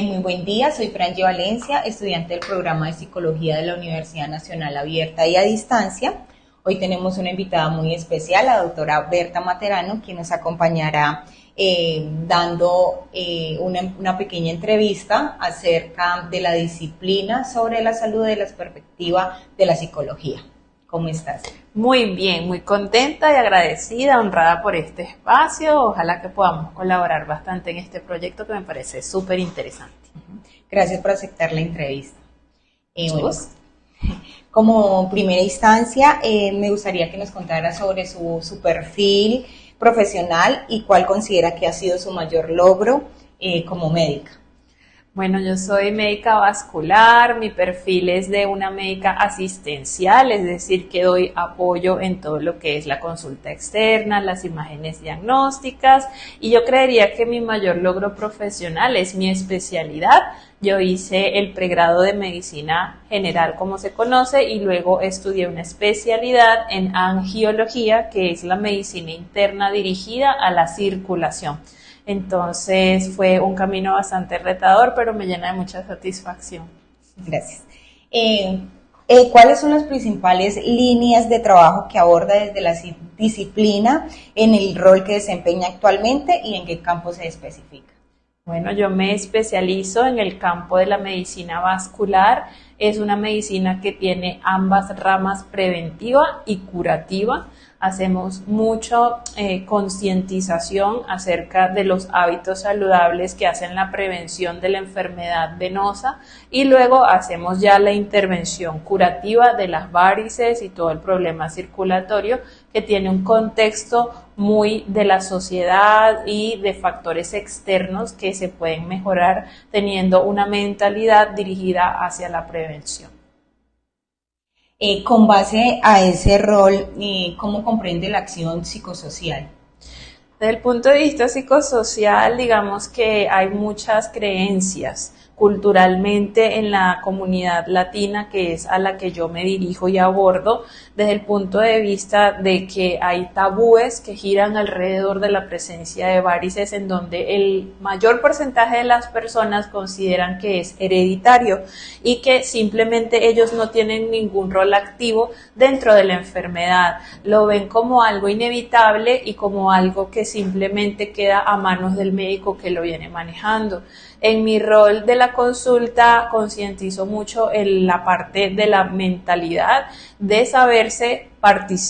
Muy buen día, soy Frangie Valencia, estudiante del programa de Psicología de la Universidad Nacional Abierta y a Distancia. Hoy tenemos una invitada muy especial, la doctora Berta Materano, quien nos acompañará dando una pequeña entrevista acerca de la disciplina sobre la salud de la perspectiva de la psicología. ¿Cómo estás? Muy bien, muy contenta y agradecida, honrada por este espacio. Ojalá que podamos colaborar bastante en este proyecto que me parece súper interesante. Gracias por aceptar la entrevista. Bueno, como primera instancia, me gustaría que nos contara sobre su perfil profesional y cuál considera que ha sido su mayor logro como médica. Bueno, yo soy médica vascular, mi perfil es de una médica asistencial, es decir, que doy apoyo en todo lo que es la consulta externa, las imágenes diagnósticas, y yo creería que mi mayor logro profesional es mi especialidad. Yo hice el pregrado de medicina general, como se conoce, y luego estudié una especialidad en angiología, que es la medicina interna dirigida a la circulación. Entonces fue un camino bastante retador, pero me llena de mucha satisfacción. Gracias. ¿Cuáles son las principales líneas de trabajo que aborda desde la disciplina en el rol que desempeña actualmente y en qué campo se especifica? Bueno, yo me especializo en el campo de la medicina vascular. Es una medicina que tiene ambas ramas, preventiva y curativa. Hacemos mucho concientización acerca de los hábitos saludables que hacen la prevención de la enfermedad venosa y luego hacemos ya la intervención curativa de las varices y todo el problema circulatorio que tiene un contexto muy de la sociedad y de factores externos que se pueden mejorar teniendo una mentalidad dirigida hacia la prevención. Con base a ese rol, ¿cómo comprende la acción psicosocial? Desde el punto de vista psicosocial, digamos que hay muchas creencias culturalmente en la comunidad latina, que es a la que yo me dirijo y abordo, desde el punto de vista de que hay tabúes que giran alrededor de la presencia de varices, en donde el mayor porcentaje de las personas consideran que es hereditario y que simplemente ellos no tienen ningún rol activo dentro de la enfermedad. Lo ven como algo inevitable y como algo que simplemente queda a manos del médico que lo viene manejando. En mi rol de la consulta concientizo mucho en la parte de la mentalidad, de saberse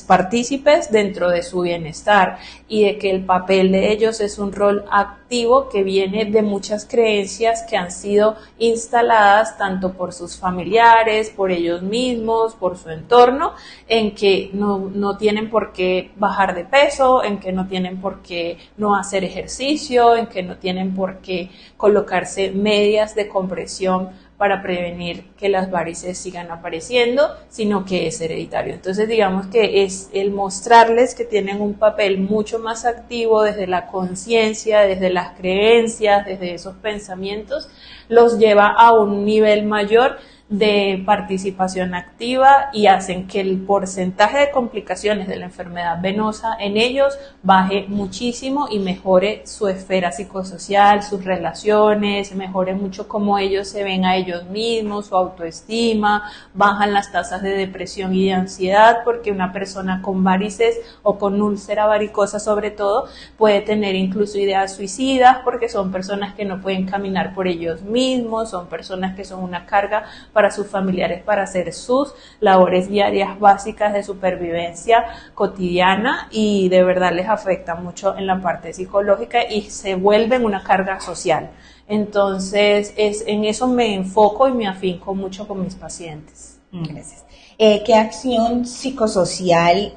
partícipes dentro de su bienestar y de que el papel de ellos es un rol activo que viene de muchas creencias que han sido instaladas tanto por sus familiares, por ellos mismos, por su entorno, en que no tienen por qué bajar de peso, en que no tienen por qué no hacer ejercicio, en que no tienen por qué colocarse medias de compresión para prevenir que las varices sigan apareciendo, sino que es hereditario. Entonces, digamos que es el mostrarles que tienen un papel mucho más activo desde la conciencia, desde las creencias, desde esos pensamientos, los lleva a un nivel mayor de participación activa y hacen que el porcentaje de complicaciones de la enfermedad venosa en ellos baje muchísimo y mejore su esfera psicosocial, sus relaciones, mejore mucho cómo ellos se ven a ellos mismos, su autoestima, bajan las tasas de depresión y de ansiedad, porque una persona con varices o con úlcera varicosa sobre todo puede tener incluso ideas suicidas, porque son personas que no pueden caminar por ellos mismos, son personas que son una carga para sus familiares para hacer sus labores diarias básicas de supervivencia cotidiana y de verdad les afecta mucho en la parte psicológica y se vuelven una carga social. Entonces, en eso me enfoco y me afinco mucho con mis pacientes. Gracias. ¿Qué acción psicosocial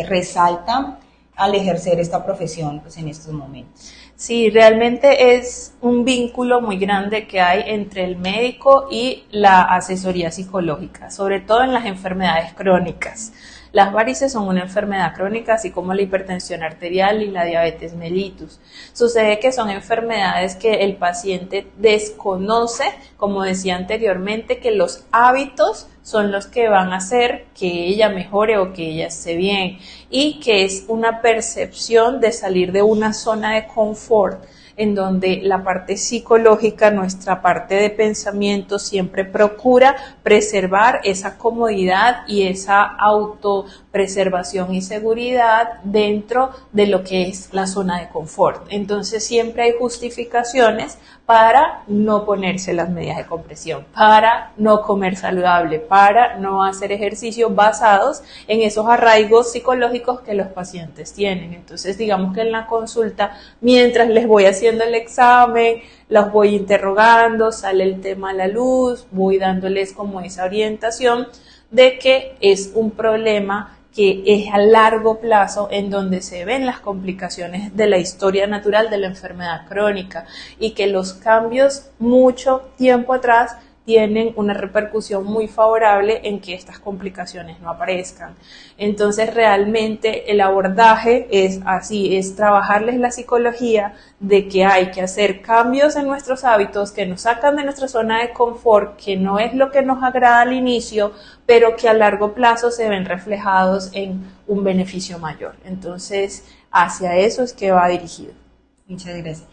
resalta al ejercer esta profesión pues, en estos momentos? Sí, realmente es un vínculo muy grande que hay entre el médico y la asesoría psicológica, sobre todo en las enfermedades crónicas. Las varices son una enfermedad crónica, así como la hipertensión arterial y la diabetes mellitus. Sucede que son enfermedades que el paciente desconoce, como decía anteriormente, que los hábitos son los que van a hacer que ella mejore o que ella esté bien, y que es una percepción de salir de una zona de confort en donde la parte psicológica, nuestra parte de pensamiento, siempre procura preservar esa comodidad y esa autopreservación y seguridad dentro de lo que es la zona de confort. Entonces siempre hay justificaciones para no ponerse las medidas de compresión, para no comer saludable, para no hacer ejercicio basados en esos arraigos psicológicos que los pacientes tienen. Entonces, digamos que en la consulta, mientras les voy haciendo el examen, los voy interrogando, sale el tema a la luz, voy dándoles como esa orientación de que es un problema que es a largo plazo en donde se ven las complicaciones de la historia natural de la enfermedad crónica y que los cambios mucho tiempo atrás tienen una repercusión muy favorable en que estas complicaciones no aparezcan. Entonces realmente el abordaje es así, es trabajarles la psicología de que hay que hacer cambios en nuestros hábitos que nos sacan de nuestra zona de confort, que no es lo que nos agrada al inicio, pero que a largo plazo se ven reflejados en un beneficio mayor. Entonces hacia eso es que va dirigido. Muchas gracias.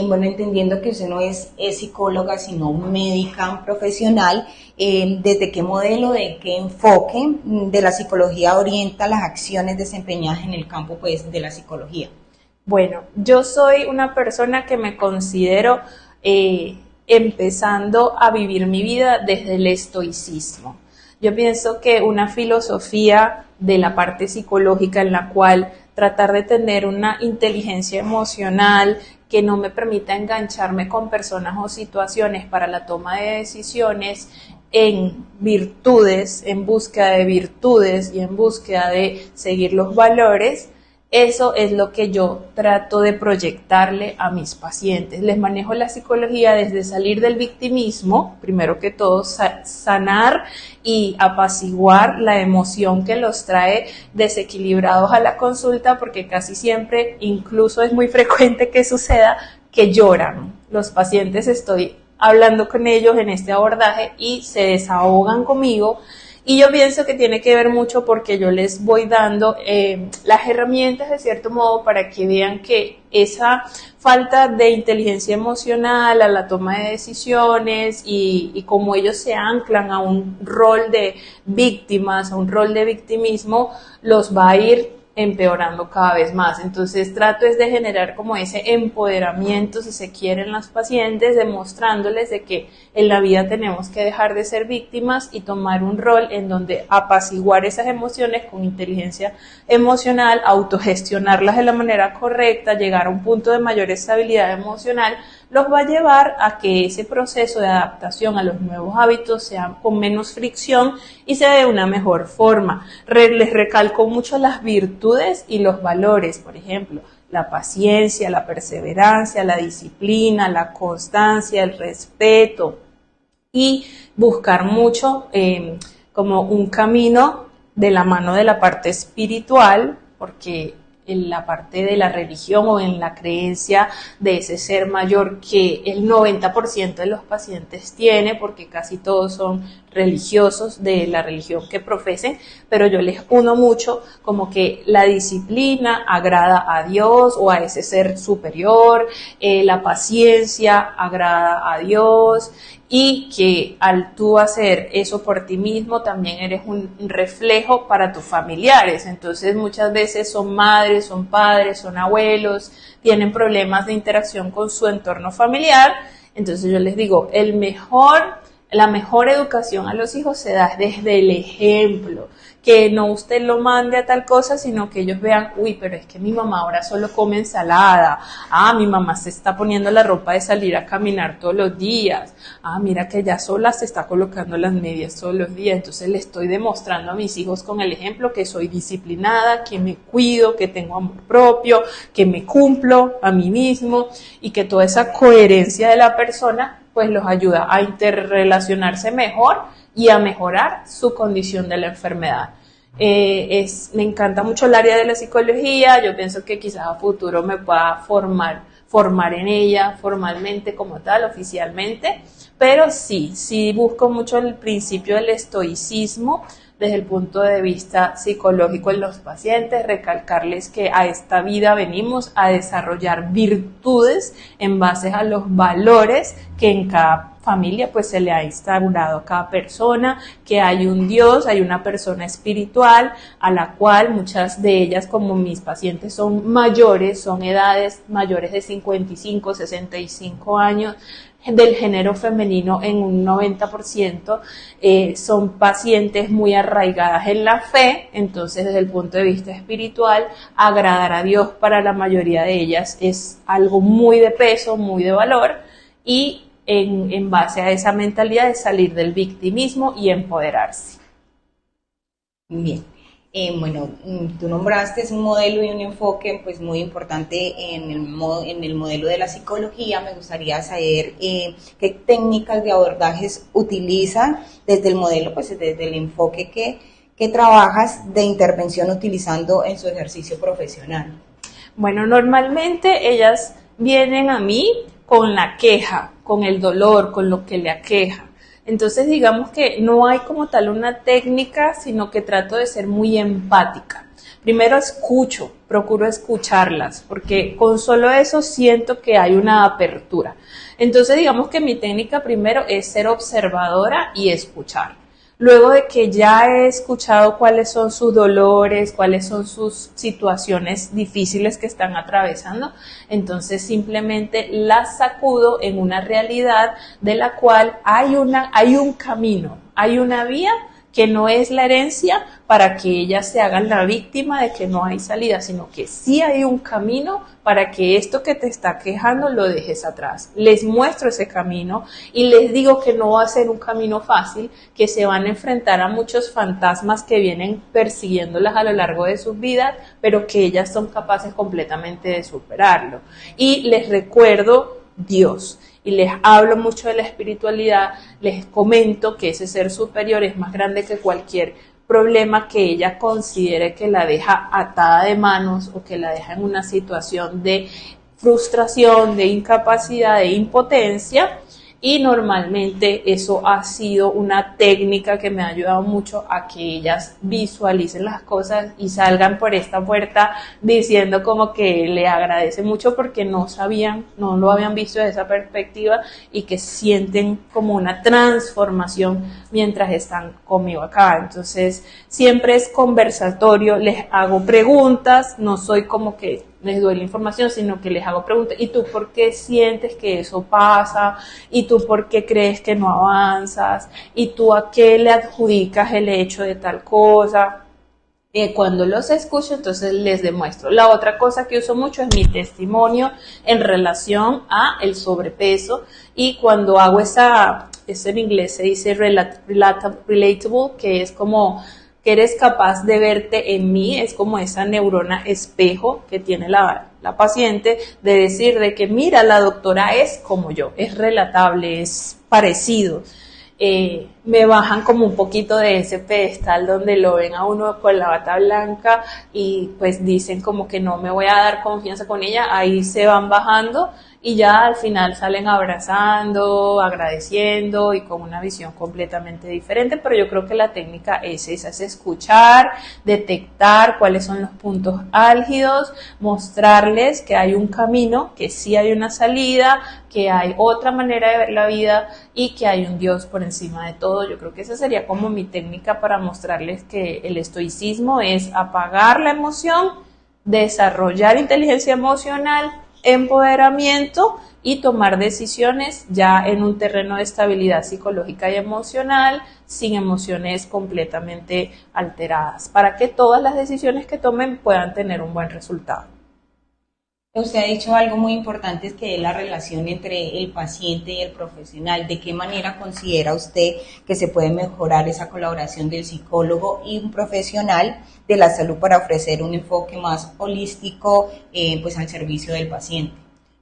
Bueno, entendiendo que usted no es psicóloga, sino médica profesional, ¿desde qué modelo, de qué enfoque de la psicología orienta las acciones desempeñadas en el campo, pues, de la psicología? Bueno, yo soy una persona que me considero empezando a vivir mi vida desde el estoicismo. Yo pienso que una filosofía de la parte psicológica en la cual tratar de tener una inteligencia emocional que no me permita engancharme con personas o situaciones para la toma de decisiones en virtudes, en búsqueda de virtudes y en búsqueda de seguir los valores. Eso es lo que yo trato de proyectarle a mis pacientes. Les manejo la psicología desde salir del victimismo, primero que todo, sanar y apaciguar la emoción que los trae desequilibrados a la consulta, porque casi siempre, incluso es muy frecuente que suceda, que lloran. Los pacientes, estoy hablando con ellos en este abordaje y se desahogan conmigo. Y yo pienso que tiene que ver mucho porque yo les voy dando las herramientas de cierto modo para que vean que esa falta de inteligencia emocional a la toma de decisiones y como ellos se anclan a un rol de víctimas, a un rol de victimismo, los va a ir empeorando cada vez más. Entonces trato es de generar como ese empoderamiento, si se quiere, en las pacientes, demostrándoles de que en la vida tenemos que dejar de ser víctimas y tomar un rol en donde apaciguar esas emociones con inteligencia emocional, autogestionarlas de la manera correcta, llegar a un punto de mayor estabilidad emocional, los va a llevar a que ese proceso de adaptación a los nuevos hábitos sea con menos fricción y sea de una mejor forma. Les recalco mucho las virtudes y los valores, por ejemplo, la paciencia, la perseverancia, la disciplina, la constancia, el respeto y buscar mucho como un camino de la mano de la parte espiritual, porque en la parte de la religión o en la creencia de ese ser mayor que el 90% de los pacientes tiene, porque casi todos son religiosos de la religión que profesen, pero yo les uno mucho como que la disciplina agrada a Dios o a ese ser superior, la paciencia agrada a Dios, y que al tú hacer eso por ti mismo también eres un reflejo para tus familiares. Entonces muchas veces son madres, son padres, son abuelos, tienen problemas de interacción con su entorno familiar. Entonces yo les digo, la mejor educación a los hijos se da desde el ejemplo, que no usted lo mande a tal cosa, sino que ellos vean, uy, pero es que mi mamá ahora solo come ensalada, mi mamá se está poniendo la ropa de salir a caminar todos los días, mira que ella sola se está colocando las medias todos los días. Entonces le estoy demostrando a mis hijos con el ejemplo que soy disciplinada, que me cuido, que tengo amor propio, que me cumplo a mí mismo y que toda esa coherencia de la persona pues los ayuda a interrelacionarse mejor y a mejorar su condición de la enfermedad. Me encanta mucho el área de la psicología, yo pienso que quizás a futuro me pueda formar formar en ella formalmente como tal, oficialmente, pero sí busco mucho el principio del estoicismo desde el punto de vista psicológico en los pacientes, recalcarles que a esta vida venimos a desarrollar virtudes en base a los valores que en cada familia pues se le ha instaurado a cada persona, que hay un Dios, hay una persona espiritual a la cual muchas de ellas, como mis pacientes son mayores, son edades mayores de 55, 65 años, del género femenino en un 90%, son pacientes muy arraigadas en la fe, entonces desde el punto de vista espiritual, agradar a Dios para la mayoría de ellas es algo muy de peso, muy de valor, y en base a esa mentalidad de salir del victimismo y empoderarse. Bien. Bueno, tú nombraste un modelo y un enfoque pues muy importante en el modelo de la psicología. Me gustaría saber qué técnicas de abordajes utilizan desde el modelo, pues desde el enfoque que trabajas de intervención utilizando en su ejercicio profesional. Bueno, normalmente ellas vienen a mí con la queja, con el dolor, con lo que le aqueja. Entonces digamos que no hay como tal una técnica, sino que trato de ser muy empática. Primero procuro escucharlas, porque con solo eso siento que hay una apertura. Entonces digamos que mi técnica primero es ser observadora y escuchar. Luego de que ya he escuchado cuáles son sus dolores, cuáles son sus situaciones difíciles que están atravesando, entonces simplemente las sacudo en una realidad de la cual hay un camino, hay una vía que no es la herencia para que ellas se hagan la víctima de que no hay salida, sino que sí hay un camino para que esto que te está quejando lo dejes atrás. Les muestro ese camino y les digo que no va a ser un camino fácil, que se van a enfrentar a muchos fantasmas que vienen persiguiéndolas a lo largo de sus vidas, pero que ellas son capaces completamente de superarlo. Y les recuerdo Dios. Y les hablo mucho de la espiritualidad, les comento que ese ser superior es más grande que cualquier problema que ella considere que la deja atada de manos o que la deja en una situación de frustración, de incapacidad, de impotencia. Y normalmente eso ha sido una técnica que me ha ayudado mucho a que ellas visualicen las cosas y salgan por esta puerta diciendo como que le agradece mucho porque no lo habían visto desde esa perspectiva y que sienten como una transformación mientras están conmigo acá. Entonces siempre es conversatorio, les hago preguntas, no soy como que les doy la información, sino que les hago preguntas. ¿Y tú por qué sientes que eso pasa? ¿Y tú por qué crees que no avanzas? ¿Y tú a qué le adjudicas el hecho de tal cosa? Cuando los escucho, entonces les demuestro. La otra cosa que uso mucho es mi testimonio en relación a el sobrepeso, y cuando hago eso en inglés se dice relatable, que es como que eres capaz de verte en mí, es como esa neurona espejo que tiene la paciente, de decir de que mira, la doctora es como yo, es relatable, es parecido. Me bajan como un poquito de ese pedestal donde lo ven a uno con la bata blanca y pues dicen como que no me voy a dar confianza con ella, ahí se van bajando y ya al final salen abrazando, agradeciendo y con una visión completamente diferente. Pero yo creo que la técnica es esa, es escuchar, detectar cuáles son los puntos álgidos, mostrarles que hay un camino, que sí hay una salida, que hay otra manera de ver la vida y que hay un Dios por encima de todo. Yo creo que esa sería como mi técnica para mostrarles que el estoicismo es apagar la emoción, desarrollar inteligencia emocional, empoderamiento y tomar decisiones ya en un terreno de estabilidad psicológica y emocional, sin emociones completamente alteradas, para que todas las decisiones que tomen puedan tener un buen resultado. Usted ha dicho algo muy importante, es que es la relación entre el paciente y el profesional. ¿De qué manera considera usted que se puede mejorar esa colaboración del psicólogo y un profesional de la salud para ofrecer un enfoque más holístico pues al servicio del paciente?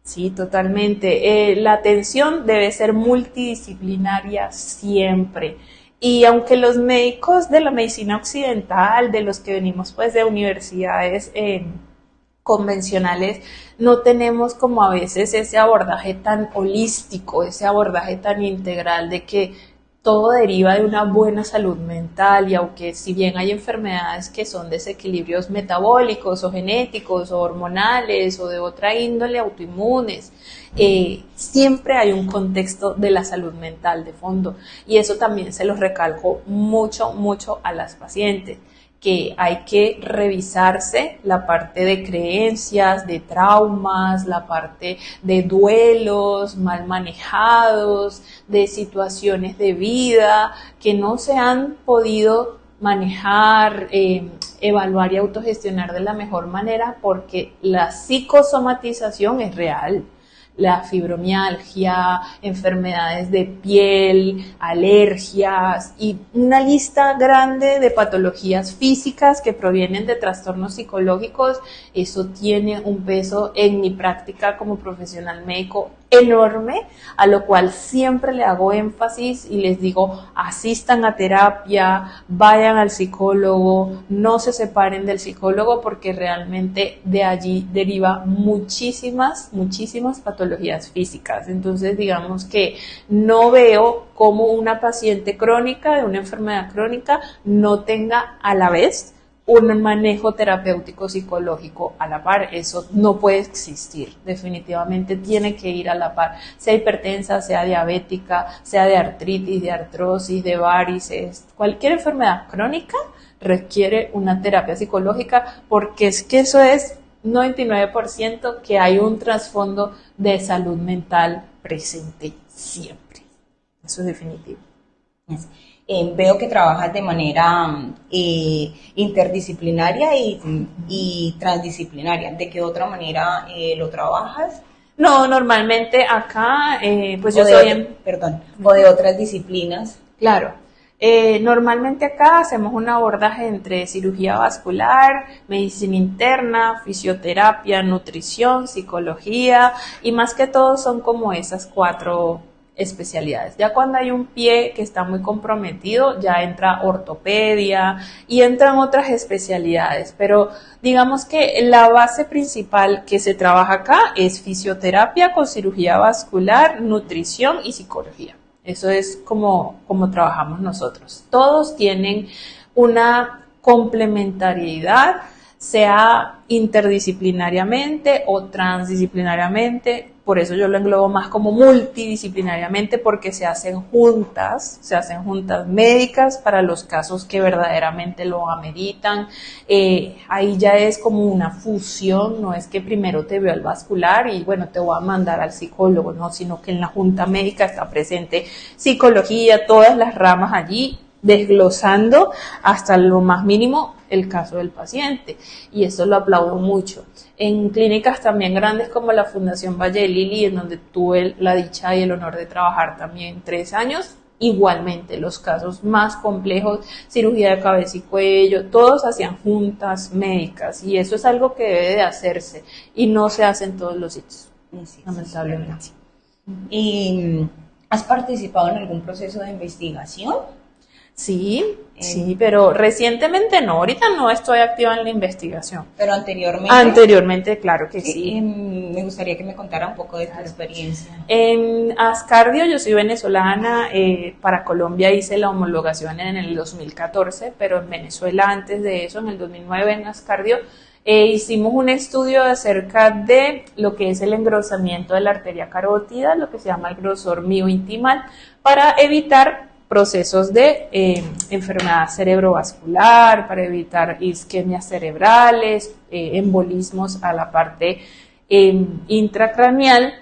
Sí, totalmente. La atención debe ser multidisciplinaria siempre. Y aunque los médicos de la medicina occidental, de los que venimos pues de universidades convencionales no tenemos como a veces ese abordaje tan holístico, ese abordaje tan integral de que todo deriva de una buena salud mental, y aunque si bien hay enfermedades que son desequilibrios metabólicos o genéticos o hormonales o de otra índole, autoinmunes, siempre hay un contexto de la salud mental de fondo, y eso también se lo recalco mucho, mucho a las pacientes, que hay que revisarse la parte de creencias, de traumas, la parte de duelos mal manejados, de situaciones de vida que no se han podido manejar, evaluar y autogestionar de la mejor manera, porque la psicosomatización es real. La fibromialgia, enfermedades de piel, alergias y una lista grande de patologías físicas que provienen de trastornos psicológicos, eso tiene un peso en mi práctica como profesional médico enorme, a lo cual siempre le hago énfasis y les digo, asistan a terapia, vayan al psicólogo, no se separen del psicólogo, porque realmente de allí deriva muchísimas patologías físicas. Entonces, digamos que no veo cómo una paciente crónica de una enfermedad crónica no tenga a la vez un manejo terapéutico psicológico a la par. Eso no puede existir, definitivamente tiene que ir a la par, sea hipertensa, sea diabética, sea de artritis, de artrosis, de varices, cualquier enfermedad crónica requiere una terapia psicológica, porque es que eso es 99% que hay un trasfondo de salud mental presente siempre, eso es definitivo. Veo que trabajas de manera interdisciplinaria y transdisciplinaria. ¿De qué otra manera lo trabajas? No, normalmente acá, pues yo soy o de otras disciplinas. Claro. Normalmente acá hacemos un abordaje entre cirugía vascular, medicina interna, fisioterapia, nutrición, psicología, y más que todo son como esas 4 especialidades. Ya cuando hay un pie que está muy comprometido, ya entra ortopedia y entran otras especialidades, pero digamos que la base principal que se trabaja acá es fisioterapia con cirugía vascular, nutrición y psicología. Eso es como trabajamos nosotros. Todos tienen una complementariedad, sea interdisciplinariamente o transdisciplinariamente. Por eso yo lo englobo más como multidisciplinariamente, porque se hacen juntas médicas para los casos que verdaderamente lo ameritan. Ahí ya es como una fusión, no es que primero te veo el vascular y bueno, te voy a mandar al psicólogo, no, sino que en la junta médica está presente psicología, todas las ramas allí, desglosando hasta lo más mínimo el caso del paciente, y eso lo aplaudo mucho. En clínicas también grandes como la Fundación Valle de Lili, en donde tuve la dicha y el honor de trabajar también 3 años, igualmente los casos más complejos, cirugía de cabeza y cuello, todos hacían juntas médicas, y eso es algo que debe de hacerse y no se hace en todos los sitios, lamentablemente. ¿Y has participado en algún proceso de investigación? Sí, pero recientemente no, ahorita no estoy activa en la investigación. ¿Pero anteriormente? Anteriormente, claro que sí. Me gustaría que me contara un poco de tu experiencia. En Ascardio, yo soy venezolana, para Colombia hice la homologación en el 2014, pero en Venezuela antes de eso, en el 2009 en Ascardio, hicimos un estudio acerca de lo que es el engrosamiento de la arteria carótida, lo que se llama el grosor miointimal, para evitar procesos de enfermedad cerebrovascular, para evitar isquemias cerebrales, embolismos a la parte intracraneal,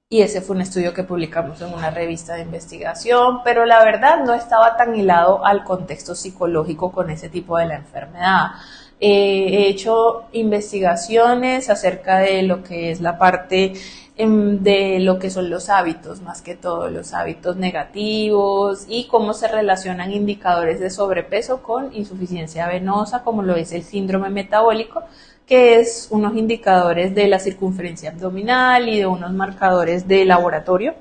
y ese fue un estudio que publicamos en una revista de investigación, pero la verdad no estaba tan hilado al contexto psicológico con ese tipo de la enfermedad. He hecho investigaciones acerca de lo que es la parte de lo que son los hábitos, más que todo los hábitos negativos, y cómo se relacionan indicadores de sobrepeso con insuficiencia venosa, como lo es el síndrome metabólico, que es unos indicadores de la circunferencia abdominal y de unos marcadores de laboratorio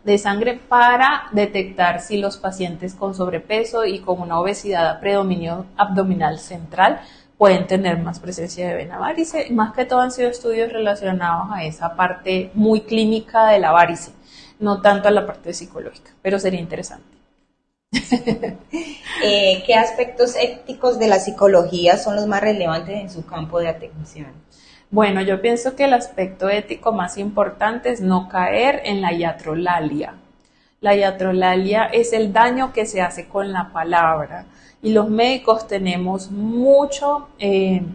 de sangre para detectar si los pacientes con sobrepeso y con una obesidad a predominio abdominal central pueden tener más presencia de vena varice. Más que todo han sido estudios relacionados a esa parte muy clínica de la varice, no tanto a la parte psicológica, pero sería interesante. ¿Qué aspectos éticos de la psicología son los más relevantes en su campo de atención? Bueno, yo pienso que el aspecto ético más importante es no caer en la iatrolalia. La iatrolalia es el daño que se hace con la palabra y los médicos tenemos mucho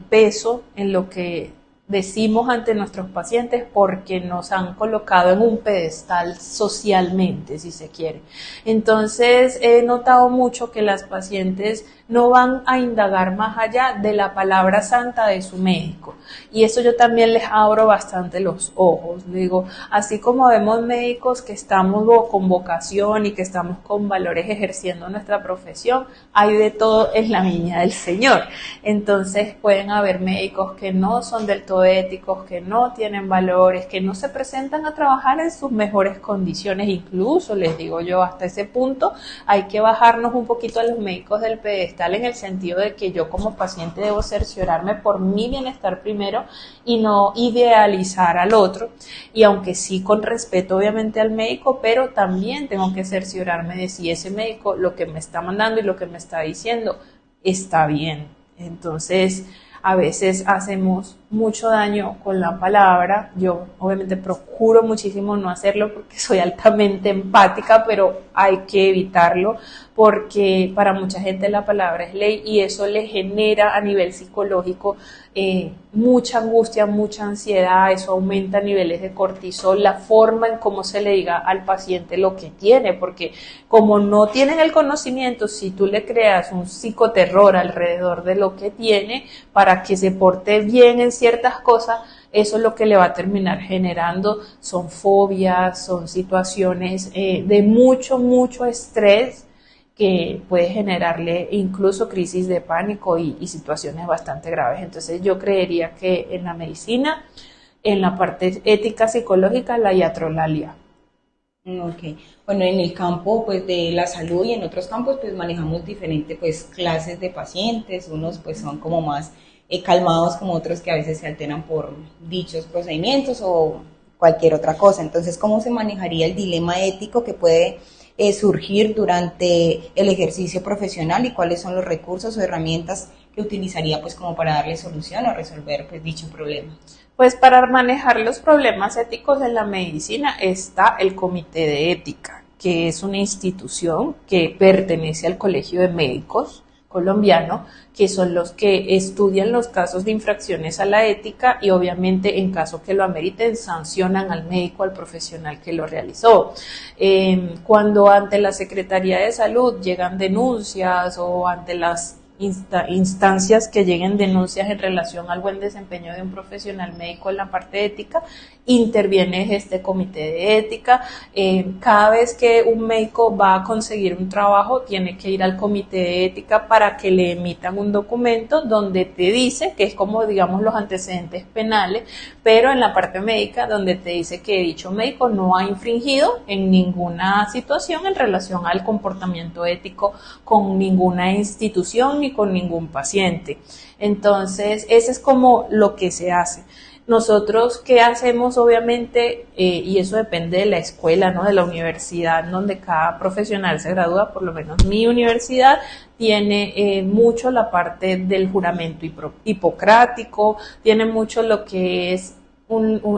peso en lo que decimos ante nuestros pacientes porque nos han colocado en un pedestal socialmente, si se quiere. Entonces, he notado mucho que las pacientes no van a indagar más allá de la palabra santa de su médico. Y eso yo también les abro bastante los ojos. Digo, así como vemos médicos que estamos con vocación y que estamos con valores ejerciendo nuestra profesión, hay de todo en la viña del Señor. Entonces, pueden haber médicos que no son del todo éticos, que no tienen valores, que no se presentan a trabajar en sus mejores condiciones. Incluso, les digo yo, hasta ese punto hay que bajarnos un poquito a los médicos del pedestal en el sentido de que yo como paciente debo cerciorarme por mi bienestar primero y no idealizar al otro. Y aunque sí con respeto obviamente al médico, pero también tengo que cerciorarme de si ese médico lo que me está mandando y lo que me está diciendo está bien. Entonces, a veces hacemos mucho daño con la palabra. Yo obviamente procuro muchísimo no hacerlo porque soy altamente empática, pero hay que evitarlo porque para mucha gente la palabra es ley y eso le genera a nivel psicológico mucha angustia, mucha ansiedad. Eso aumenta niveles de cortisol, la forma en cómo se le diga al paciente lo que tiene, porque como no tienen el conocimiento, si tú le creas un psicoterror alrededor de lo que tiene para que se porte bien en ciertas cosas, eso es lo que le va a terminar generando, son fobias, son situaciones de mucho estrés que puede generarle incluso crisis de pánico y situaciones bastante graves. Entonces yo creería que en la medicina, en la parte ética psicológica, la iatrolalia. Ok, bueno, en el campo pues de la salud y en otros campos pues manejamos diferentes pues clases de pacientes, unos pues son como más calmados como otros que a veces se alteran por dichos procedimientos o cualquier otra cosa. Entonces, ¿cómo se manejaría el dilema ético que puede surgir durante el ejercicio profesional y cuáles son los recursos o herramientas que utilizaría pues como para darle solución o resolver pues dicho problema? Pues para manejar los problemas éticos en la medicina está el Comité de Ética, que es una institución que pertenece al Colegio de Médicos colombiano, que son los que estudian los casos de infracciones a la ética y obviamente en caso que lo ameriten sancionan al médico, al profesional que lo realizó. Cuando ante la Secretaría de Salud llegan denuncias o ante las instancias que lleguen denuncias en relación al buen desempeño de un profesional médico en la parte ética, interviene este comité de ética. Cada vez que un médico va a conseguir un trabajo, tiene que ir al comité de ética para que le emitan un documento donde te dice, que es como digamos los antecedentes penales, pero en la parte médica donde te dice que dicho médico no ha infringido en ninguna situación en relación al comportamiento ético con ninguna institución ni con ningún paciente. Entonces, ese es como lo que se hace. Nosotros, ¿qué hacemos? Obviamente, y eso depende de la escuela, ¿no? De la universidad donde cada profesional se gradúa, por lo menos mi universidad tiene mucho la parte del juramento hipocrático, tiene mucho lo que es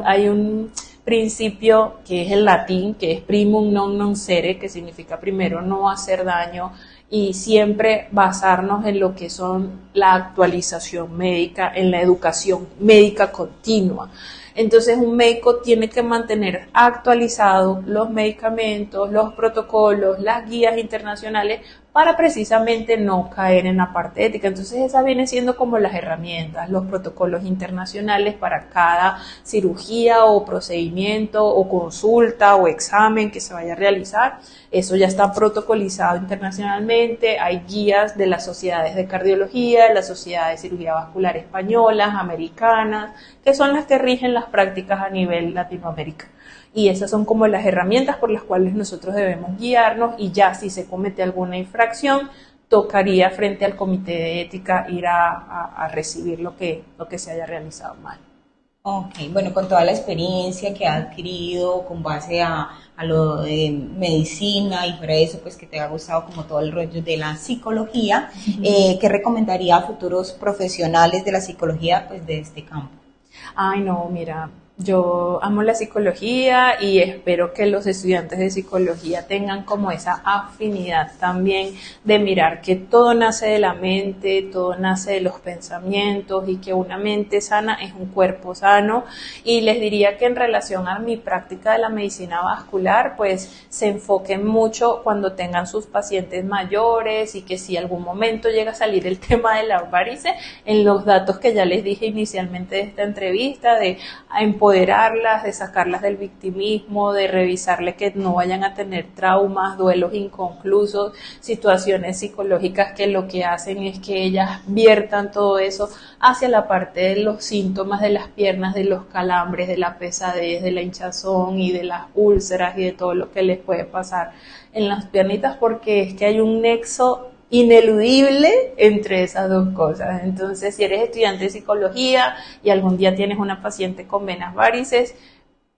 hay un principio que es el latín, que es primum non nocere, que significa primero no hacer daño, y siempre basarnos en lo que son la actualización médica, en la educación médica continua. Entonces un médico tiene que mantener actualizados los medicamentos, los protocolos, las guías internacionales para precisamente no caer en la parte ética. Entonces esa viene siendo como las herramientas, los protocolos internacionales para cada cirugía o procedimiento o consulta o examen que se vaya a realizar. Eso ya está protocolizado internacionalmente, hay guías de las sociedades de cardiología, de la Sociedad de Cirugía Vascular españolas, americanas, que son las que rigen las prácticas a nivel Latinoamérica. Y esas son como las herramientas por las cuales nosotros debemos guiarnos y ya si se comete alguna infracción, tocaría frente al comité de ética ir a recibir lo que se haya realizado mal. Ok, bueno, con toda la experiencia que ha adquirido con base a lo de medicina y fuera de eso, pues que te ha gustado como todo el rollo de la psicología, ¿qué recomendaría a futuros profesionales de la psicología, pues de este campo? Ay, no, mira, yo amo la psicología y espero que los estudiantes de psicología tengan como esa afinidad también de mirar que todo nace de la mente, todo nace de los pensamientos y que una mente sana es un cuerpo sano. Y les diría que en relación a mi práctica de la medicina vascular, pues se enfoquen mucho cuando tengan sus pacientes mayores y que si algún momento llega a salir el tema de las varices, en los datos que ya les dije inicialmente de esta entrevista, de empoderarlas, de sacarlas del victimismo, de revisarle que no vayan a tener traumas, duelos inconclusos, situaciones psicológicas que lo que hacen es que ellas viertan todo eso hacia la parte de los síntomas de las piernas, de los calambres, de la pesadez, de la hinchazón y de las úlceras y de todo lo que les puede pasar en las piernitas, porque es que hay un nexo ineludible entre esas dos cosas. Entonces, si eres estudiante de psicología y algún día tienes una paciente con venas varices,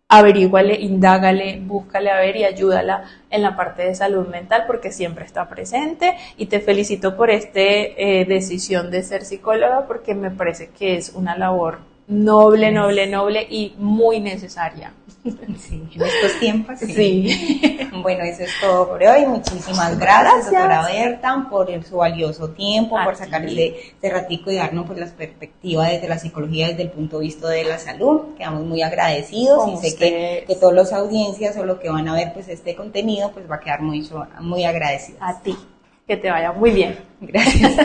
averíguale, indágale, búscale a ver y ayúdala en la parte de salud mental porque siempre está presente. Y te felicito por esta decisión de ser psicóloga porque me parece que es una labor noble y muy necesaria. Sí, en estos tiempos. Sí. Bueno, eso es todo por hoy. Muchísimas gracias, doctora Berta, por su valioso tiempo, por sacarle este ratico y darnos pues las perspectivas desde la psicología, desde el punto de vista de la salud. Quedamos muy agradecidos y sé que todas las audiencias o lo que van a ver pues este contenido pues va a quedar muy agradecidos. A ti, que te vaya muy bien. Gracias.